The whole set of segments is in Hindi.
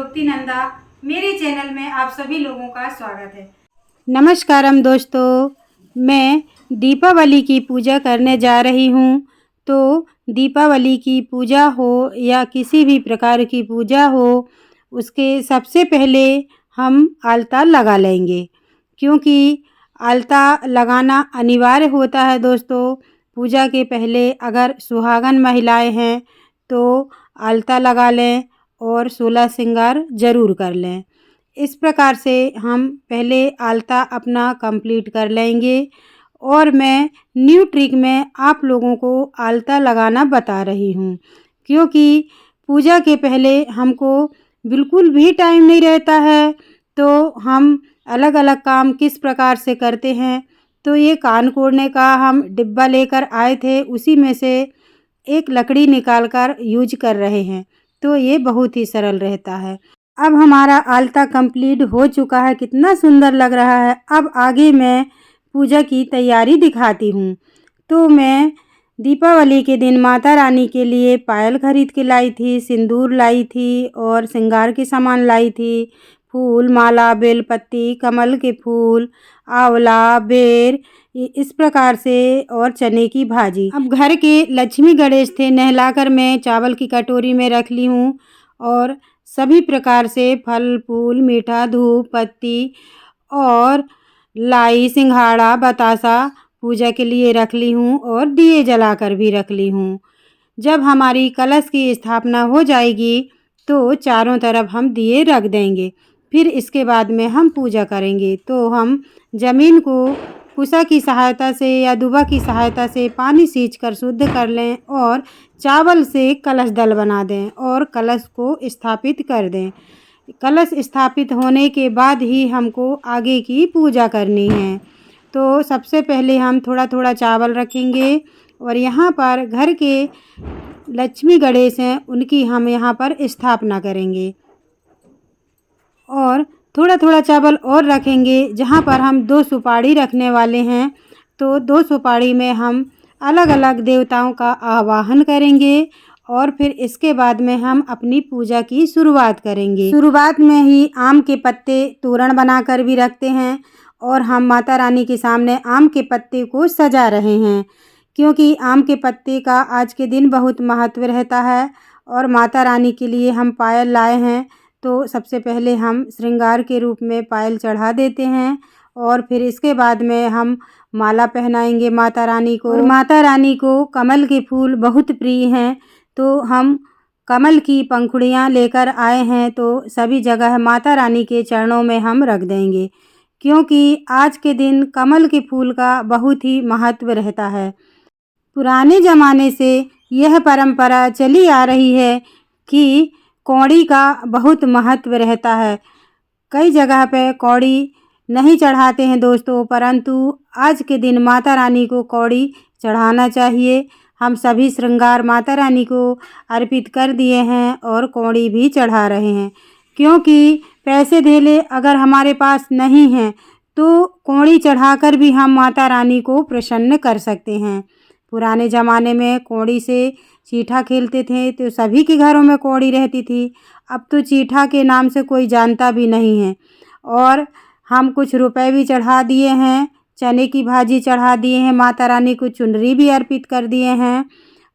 द्रौपदी नंदा। मेरे चैनल में आप सभी लोगों का स्वागत है। नमस्कारम दोस्तों, मैं दीपावली की पूजा करने जा रही हूँ। तो दीपावली की पूजा हो या किसी भी प्रकार की पूजा हो, उसके सबसे पहले हम आलता लगा लेंगे, क्योंकि आलता लगाना अनिवार्य होता है दोस्तों। पूजा के पहले अगर सुहागन महिलाएं हैं तो आलता लगा लें और 16 श्रृंगार ज़रूर कर लें। इस प्रकार से हम पहले आलता अपना कंप्लीट कर लेंगे और मैं न्यू ट्रिक में आप लोगों को आलता लगाना बता रही हूँ, क्योंकि पूजा के पहले हमको बिल्कुल भी टाइम नहीं रहता है। तो हम अलग अलग काम किस प्रकार से करते हैं। तो ये कान कोड़ने का हम डिब्बा लेकर आए थे, उसी में से एक लकड़ी निकाल कर यूज कर रहे हैं। तो ये बहुत ही सरल रहता है। अब हमारा आलता कंप्लीट हो चुका है, कितना सुंदर लग रहा है। अब आगे मैं पूजा की तैयारी दिखाती हूँ। तो मैं दीपावली के दिन माता रानी के लिए पायल खरीद के लाई थी, सिंदूर लाई थी और श्रृंगार के सामान लाई थी। फूल, माला, बेलपत्ती, कमल के फूल, आंवला, बेर, इस प्रकार से और चने की भाजी। अब घर के लक्ष्मी गणेश थे, नहलाकर मैं चावल की कटोरी में रख ली हूँ और सभी प्रकार से फल, फूल, मीठा, धूप, पत्ती और लाई, सिंघाड़ा, बतासा पूजा के लिए रख ली हूँ और दिए जलाकर भी रख ली हूँ। जब हमारी कलश की स्थापना हो जाएगी तो चारों तरफ हम दिए रख देंगे। फिर इसके बाद में हम पूजा करेंगे। तो हम ज़मीन को कुसा की सहायता से या दुबा की सहायता से पानी सींच कर शुद्ध कर लें और चावल से कलश दल बना दें और कलश को स्थापित कर दें। कलश स्थापित होने के बाद ही हमको आगे की पूजा करनी है। तो सबसे पहले हम थोड़ा थोड़ा चावल रखेंगे और यहाँ पर घर के लक्ष्मी गणेश हैं, उनकी हम यहाँ पर स्थापना करेंगे और थोड़ा थोड़ा चावल और रखेंगे। जहाँ पर हम 2 सुपारी रखने वाले हैं, तो 2 सुपारी में हम अलग अलग देवताओं का आवाहन करेंगे और फिर इसके बाद में हम अपनी पूजा की शुरुआत करेंगे। शुरुआत में ही आम के पत्ते तोरण बनाकर भी रखते हैं और हम माता रानी के सामने आम के पत्ते को सजा रहे हैं, क्योंकि आम के पत्ते का आज के दिन बहुत महत्व रहता है। और माता रानी के लिए हम पायल लाए हैं, तो सबसे पहले हम श्रृंगार के रूप में पायल चढ़ा देते हैं और फिर इसके बाद में हम माला पहनाएंगे माता रानी को। और माता रानी को कमल के फूल बहुत प्रिय हैं, तो हम कमल की पंखुड़ियाँ लेकर आए हैं, तो सभी जगह माता रानी के चरणों में हम रख देंगे, क्योंकि आज के दिन कमल के फूल का बहुत ही महत्व रहता है। पुराने ज़माने से यह परंपरा चली आ रही है कि कौड़ी का बहुत महत्व रहता है। कई जगह पे कौड़ी नहीं चढ़ाते हैं दोस्तों, परंतु आज के दिन माता रानी को कौड़ी चढ़ाना चाहिए। हम सभी श्रृंगार माता रानी को अर्पित कर दिए हैं और कौड़ी भी चढ़ा रहे हैं, क्योंकि पैसे धेले अगर हमारे पास नहीं हैं तो कौड़ी चढ़ाकर भी हम माता रानी को प्रसन्न कर सकते हैं। पुराने ज़माने में कौड़ी से चीठा खेलते थे, तो सभी के घरों में कौड़ी रहती थी। अब तो चीठा के नाम से कोई जानता भी नहीं है। और हम कुछ रुपए भी चढ़ा दिए हैं, चने की भाजी चढ़ा दिए हैं, माता रानी को चुनरी भी अर्पित कर दिए हैं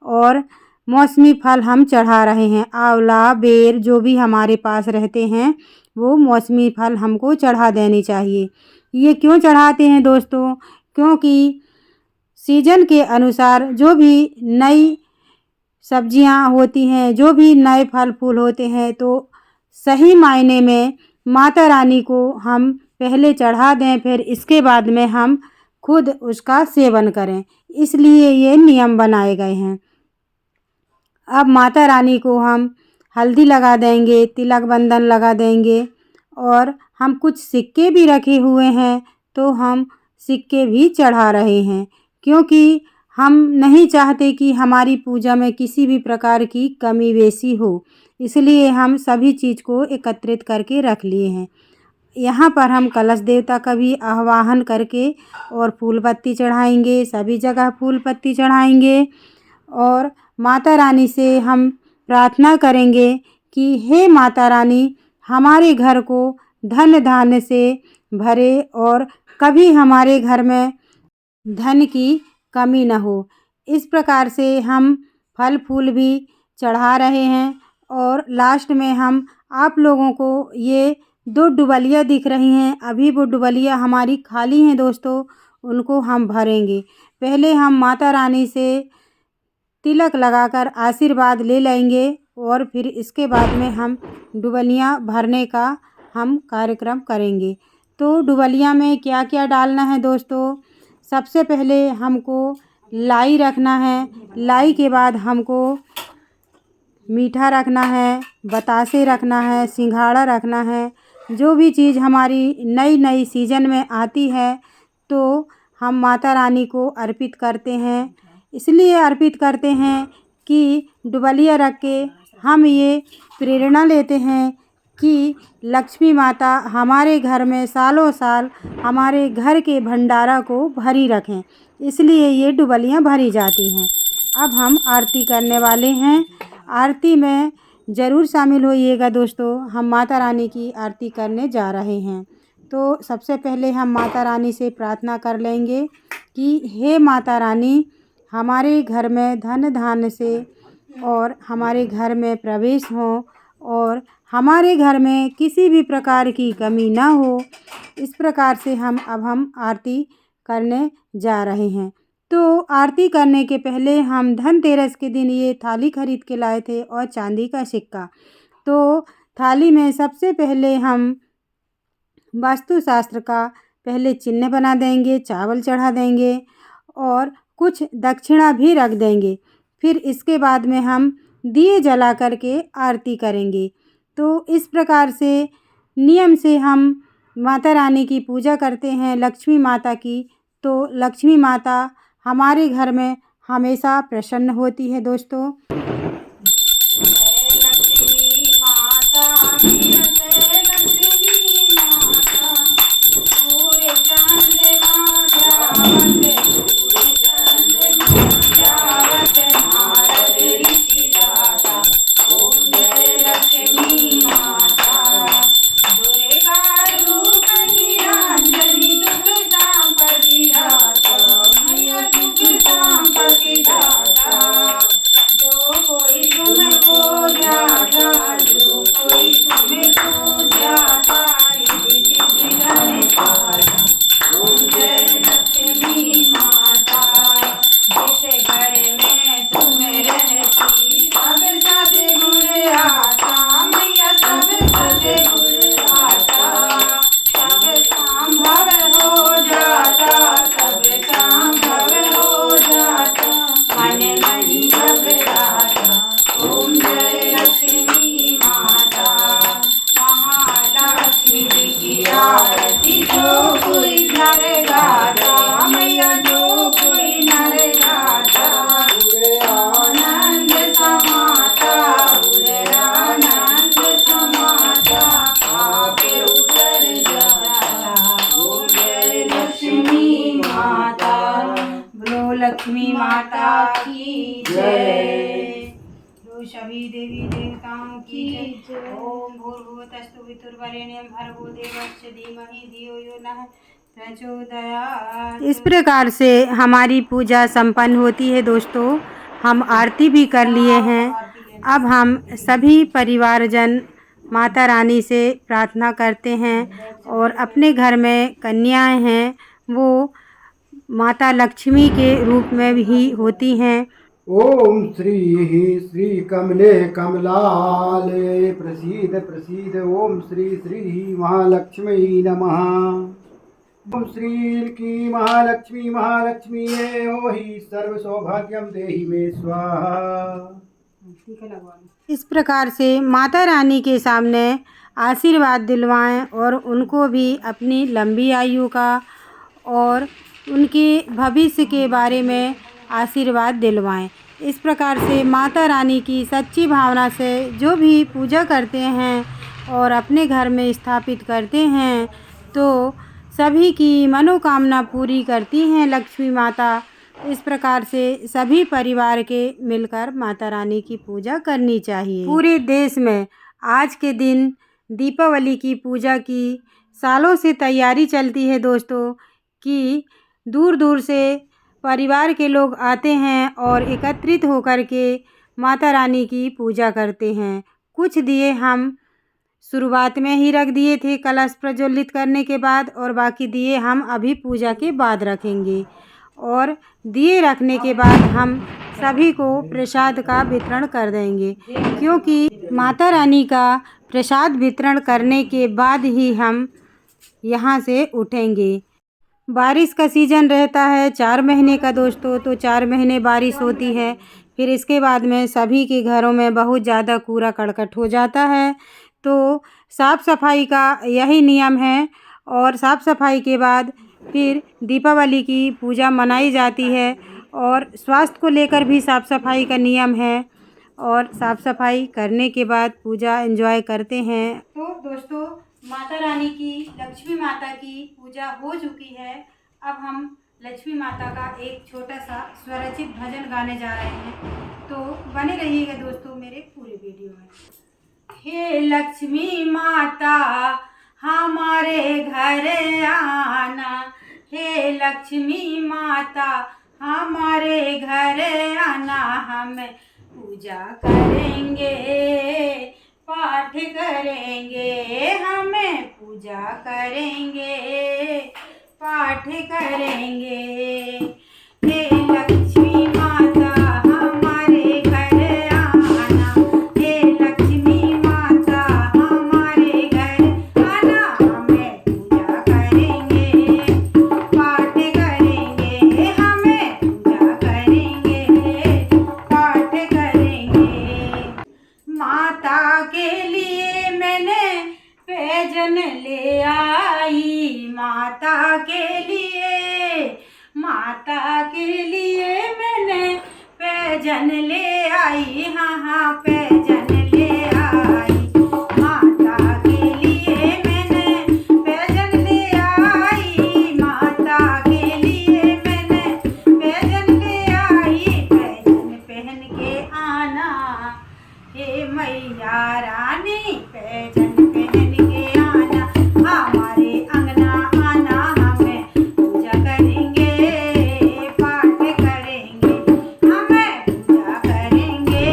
और मौसमी फल हम चढ़ा रहे हैं। आंवला, बेर, जो भी हमारे पास रहते हैं वो मौसमी फल हमको चढ़ा देनी चाहिए। ये क्यों चढ़ाते हैं दोस्तों? क्योंकि सीजन के अनुसार जो भी नई सब्जियां होती हैं, जो भी नए फल फूल होते हैं, तो सही मायने में माता रानी को हम पहले चढ़ा दें, फिर इसके बाद में हम खुद उसका सेवन करें। इसलिए ये नियम बनाए गए हैं। अब माता रानी को हम हल्दी लगा देंगे, तिलक बंधन लगा देंगे और हम कुछ सिक्के भी रखे हुए हैं, तो हम सिक्के भी चढ़ा रहे हैं, क्योंकि हम नहीं चाहते कि हमारी पूजा में किसी भी प्रकार की कमी बेसी हो। इसलिए हम सभी चीज़ को एकत्रित करके रख लिए हैं। यहाँ पर हम कलश देवता का भी आवाहन करके और फूल पत्ती चढ़ाएंगे, सभी जगह फूल पत्ती चढ़ाएंगे और माता रानी से हम प्रार्थना करेंगे कि हे माता रानी, हमारे घर को धन धान्य से भरे और कभी हमारे घर में धन की कमी न हो। इस प्रकार से हम फल फूल भी चढ़ा रहे हैं और लास्ट में हम आप लोगों को ये 2 डुबलियाँ दिख रही हैं, अभी वो डुबलियाँ हमारी खाली हैं दोस्तों, उनको हम भरेंगे। पहले हम माता रानी से तिलक लगाकर आशीर्वाद ले लेंगे और फिर इसके बाद में हम डुबलियाँ भरने का हम कार्यक्रम करेंगे। तो डुबलियाँ में क्या क्या डालना है दोस्तों, सबसे पहले हमको लाई रखना है, लाई के बाद हमको मीठा रखना है, बतासे रखना है, सिंघाड़ा रखना है। जो भी चीज़ हमारी नई नई सीजन में आती है तो हम माता रानी को अर्पित करते हैं। इसलिए अर्पित करते हैं कि डुबलिया रख के हम ये प्रेरणा लेते हैं कि लक्ष्मी माता हमारे घर में सालों साल हमारे घर के भंडारा को भरी रखें, इसलिए ये डुबलियाँ भरी जाती हैं। अब हम आरती करने वाले हैं। आरती में ज़रूर शामिल होइएगा दोस्तों, हम माता रानी की आरती करने जा रहे हैं। तो सबसे पहले हम माता रानी से प्रार्थना कर लेंगे कि हे माता रानी, हमारे घर में धन धान्य से और हमारे घर में प्रवेश हो और हमारे घर में किसी भी प्रकार की कमी ना हो। इस प्रकार से हम आरती करने जा रहे हैं। तो आरती करने के पहले हम धनतेरस के दिन ये थाली खरीद के लाए थे और चांदी का सिक्का। तो थाली में सबसे पहले हम वास्तुशास्त्र का पहले चिन्ह बना देंगे, चावल चढ़ा देंगे और कुछ दक्षिणा भी रख देंगे। फिर इसके बाद में हम दिए जला करके आरती करेंगे। तो इस प्रकार से नियम से हम माता रानी की पूजा करते हैं, लक्ष्मी माता की। तो लक्ष्मी माता हमारे घर में हमेशा प्रसन्न होती है दोस्तों। लक्ष्मी माता की जय। तो सभी देवी देवताओं की जय। ओम भूर्भुवस्सुः वितुर्वरेण्यं भर्गो देवस्य धीमहि धियो यो नः प्रचोदयात्। इस प्रकार से हमारी पूजा संपन्न होती है दोस्तों। हम आरती भी कर लिए हैं। अब हम सभी परिवारजन माता रानी से प्रार्थना करते हैं और अपने घर में कन्याएं हैं वो माता लक्ष्मी के रूप में भी होती हैं। ओम श्री श्री कमले कमलालय प्रसीद प्रसीद। ओम श्री श्री महालक्ष्मी नमः। ओम श्री की महालक्ष्मी महालक्ष्मी ओ ही सर्व सौभाग्यम देहि मे स्वाहा। इस प्रकार से माता रानी के सामने आशीर्वाद दिलवाएं और उनको भी अपनी लंबी आयु का और उनके भविष्य के बारे में आशीर्वाद दिलवाएं। इस प्रकार से माता रानी की सच्ची भावना से जो भी पूजा करते हैं और अपने घर में स्थापित करते हैं तो सभी की मनोकामना पूरी करती हैं लक्ष्मी माता। इस प्रकार से सभी परिवार के मिलकर माता रानी की पूजा करनी चाहिए। पूरे देश में आज के दिन दीपावली की पूजा की सालों से तैयारी चलती है दोस्तों कि दूर दूर से परिवार के लोग आते हैं और एकत्रित होकर के माता रानी की पूजा करते हैं। कुछ दिए हम शुरुआत में ही रख दिए थे कलश प्रज्वलित करने के बाद, और बाकी दिए हम अभी पूजा के बाद रखेंगे। और दिए रखने के बाद हम सभी को प्रसाद का वितरण कर देंगे, क्योंकि माता रानी का प्रसाद वितरण करने के बाद ही हम यहाँ से उठेंगे। बारिश का सीज़न रहता है 4 महीने का दोस्तों, तो 4 महीने बारिश होती है। फिर इसके बाद में सभी के घरों में बहुत ज़्यादा कूड़ा करकट हो जाता है, तो साफ़ सफाई का यही नियम है। और साफ़ सफाई के बाद फिर दीपावली की पूजा मनाई जाती है, और स्वास्थ्य को लेकर भी साफ़ सफाई का नियम है, और साफ़ सफाई करने के बाद पूजा एंजॉय करते हैं। तो दोस्तों, माता रानी की, लक्ष्मी माता की पूजा हो चुकी है। अब हम लक्ष्मी माता का एक छोटा सा स्वरचित भजन गाने जा रहे हैं, तो बने रहिएगा दोस्तों मेरे पूरे वीडियो में। हे लक्ष्मी माता हमारे घर आना, हे लक्ष्मी माता हमारे घर आना, हम पूजा करेंगे पाठ करेंगे, हमें पूजा करेंगे पाठ करेंगे। हे लक्ष्मी माता हमारे घर आना, हे लक्ष्मी माता हमारे घर आना, हमें पूजा करेंगे पाठ करेंगे, हमें पूजा करेंगे पाठ करेंगे। माता के लिए मैंने पैजन ले आई, माता के लिए, माता के लिए मैंने पैजन ले आई, हाँ हाँ पैजन ले आई। माता के लिए मैंने पैजन ले आई, माता के लिए मैंने पैजन ले आई, पैजन पहन के आना हे मैया रानी, पैजन पहन के आना, हमारे अंगना आना, हमें पूजा करेंगे पाठ करेंगे, हमें पूजा करेंगे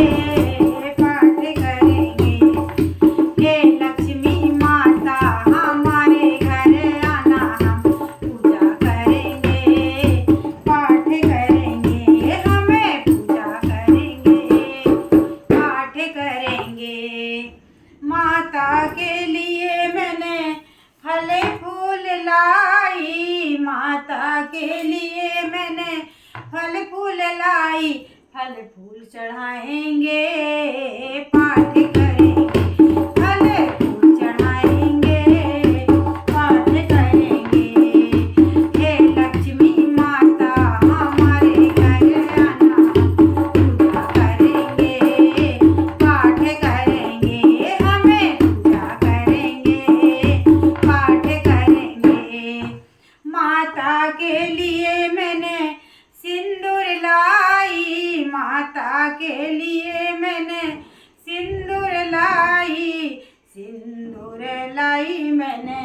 पाठ करेंगे। हे लक्ष्मी माता हमारे घर आना, हम पूजा करेंगे पाठ करेंगे, हमें पूजा करेंगे पाठ करेंगे। माता के लिए मैंने फल फूल लाई, माता के लिए मैंने फल फूल लाई, फल फूल चढ़ाएंगे पाठ करेंगे, फल फूल चढ़ाएंगे पाठ करेंगे। हे लक्ष्मी माता हमारे घर आना, पूजा करेंगे पाठ करेंगे, हमें पूजा करेंगे पाठ करेंगे। माता के लिए मैंने सिंदूर लाई, माता के लिए मैंने सिंदूर लाई, सिंदूर लाई मैंने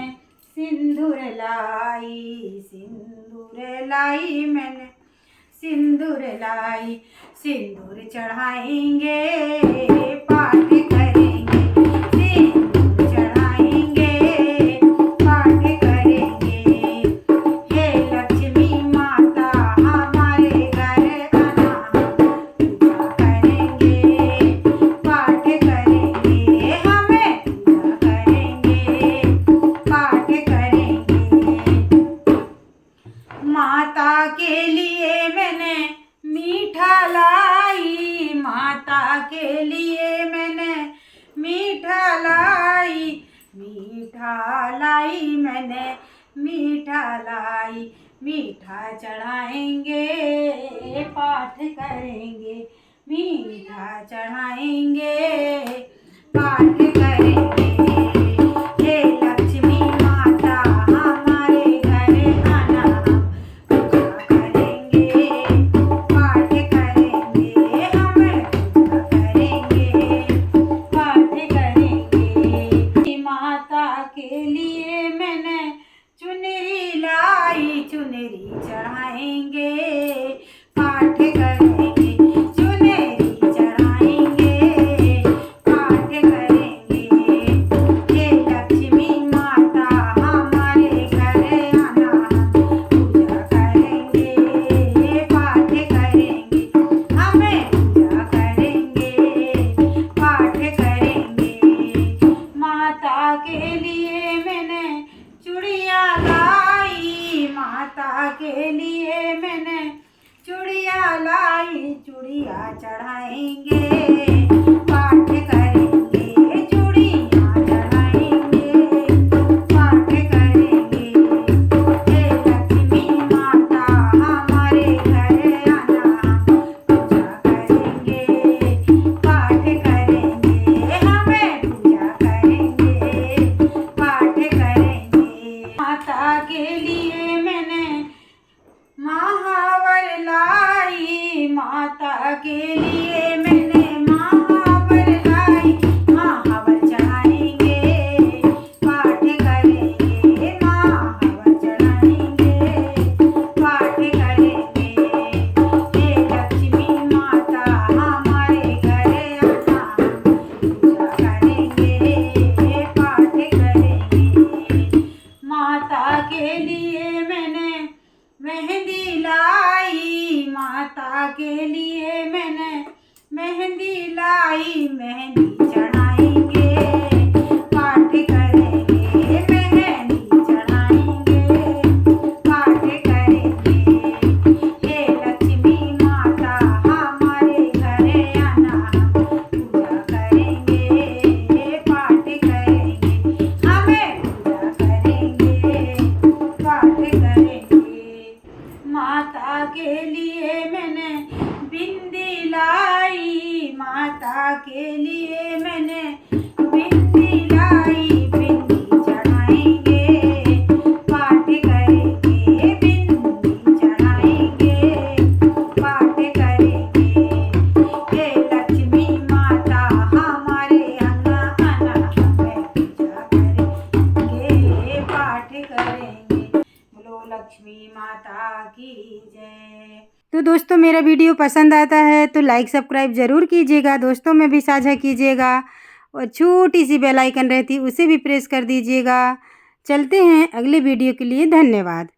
सिंदूर लाई, सिंदूर लाई मैंने सिंदूर लाई, सिंदूर चढ़ाएंगे पाठ करेंगे, सिंदूर चढ़ाएंगे पाठ करेंगे। हे लक्ष्मी माता हमारे घर आना, पूजा करेंगे पाठ करेंगे, हमें पूजा करेंगे पाठ करेंगे। माता के लिए मैंने मीठा लाई, माता के लिए मैंने मीठा लाई, मीठा लाई मैंने मीठा लाई, मीठा चढ़ाएंगे पाठ करेंगे, मीठा चढ़ाएंगे पाठ करेंगे। हे लक्ष्मी माता हमारे घर आना, पूजा करेंगे पाठ करेंगे, हमें पूजा करेंगे पाठ करेंगे। चढ़ाएंगे, पाठ करेंगे, चुनरी चढ़ाएंगे, पाठ करेंगे। हे लक्ष्मी माता हमारे घर आना, पूजा करेंगे, पाठ करेंगे, हमें पूजा करेंगे, पाठ करेंगे। माता के लिए मैंने चूड़िया लाई, माता के लिए मैंने चूड़िया लाई, चूड़िया चढ़ाएंगे, पाठ करेंगे, चूड़िया चढ़ाएंगे, पाठ करेंगे। हे लक्ष्मी माता हमारे घर आना, पूजा करेंगे, पाठ करेंगे, हमें पूजा करेंगे, पाठ करेंगे। माता के लिए मैंने महावर लाई, माता के लिए मैंने महावर लाई, महावर चढ़ाएंगे, पाठ करेंगे, महावर चढ़ाएंगे, पाठ करेंगे। हे लक्ष्मी माता हमारे घर आना, पूजा करेंगे, पाठ करेंगे। माता के लिए मैंने मेहंदी लाई, माता के लिए मैंने मेहंदी लाई, मेहंदी चढ़ाएंगे, पाठ करेंगे, मेहंदी चढ़ाएंगे, पाठ करेंगे। हे लक्ष्मी माता हमारे घर आना, पूजा करेंगे, पाठ करेंगे, हमें पूजा करेंगे, पाठ करेंगे। माता के लिए मैंने बिंदी लाई, माता के लिए मैंने बिंदी लाई, बिंदी चढ़ाएंगे, पाठ करेंगे, बिंदी चढ़ाएंगे, पाठ करेंगे। हे लक्ष्मी माता हमारे आना आना, हमें पूजा करेंगे, पाठ करेंगे। बोलो लक्ष्मी माता की जय। तो दोस्तों मेरा वीडियो पसंद आता है तो लाइक सब्सक्राइब ज़रूर कीजिएगा, दोस्तों में भी साझा कीजिएगा और छोटी सी बेल आइकन रहती है उसे भी प्रेस कर दीजिएगा। चलते हैं अगले वीडियो के लिए, धन्यवाद।